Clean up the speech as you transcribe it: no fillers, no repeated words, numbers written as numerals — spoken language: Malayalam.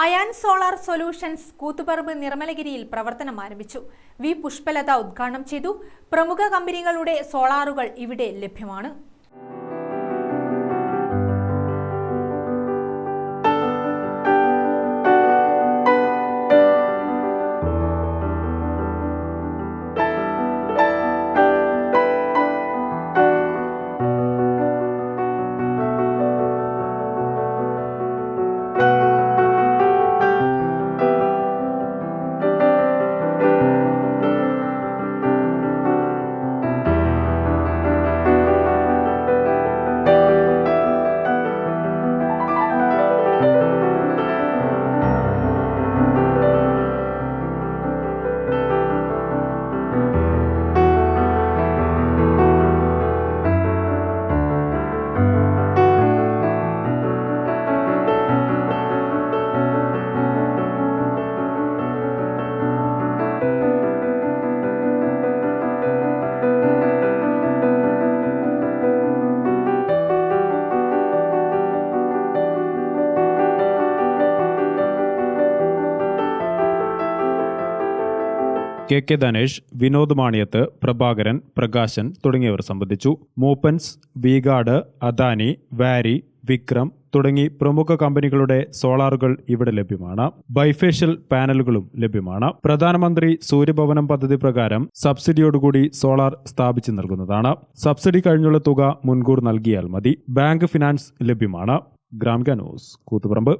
അയാൻ സോളാർ സൊല്യൂഷൻസ് കൂത്തുപറമ്പ് നിർമ്മലഗിരിയിൽ പ്രവർത്തനം ആരംഭിച്ചു. വി പുഷ്പലത ഉദ്ഘാടനം ചെയ്തു. പ്രമുഖ കമ്പനികളുടെ സോളാറുകൾ ഇവിടെ ലഭ്യമാണ്. കെ ധനേഷ്, വിനോദ് മാണിയത്ത്, പ്രഭാകരൻ, പ്രകാശൻ തുടങ്ങിയവർ സംബന്ധിച്ചു. മൂപ്പൻസ്, വീഗാർഡ്, അദാനി, വാരി, വിക്രം തുടങ്ങി പ്രമുഖ കമ്പനികളുടെ സോളാറുകൾ ഇവിടെ ലഭ്യമാണ്. ബൈഫേഷ്യൽ പാനലുകളും ലഭ്യമാണ്. പ്രധാനമന്ത്രി സൂര്യഭവനം പദ്ധതി പ്രകാരം സബ്സിഡിയോടുകൂടി സോളാർ സ്ഥാപിച്ചു നൽകുന്നതാണ്. സബ്സിഡി കഴിഞ്ഞുള്ള തുക മുൻകൂർ നൽകിയാൽ മതി. ബാങ്ക് ഫിനാൻസ് ലഭ്യമാണ്. ഗ്രാമിക ന്യൂസ്, കൂത്തുപറമ്പ്.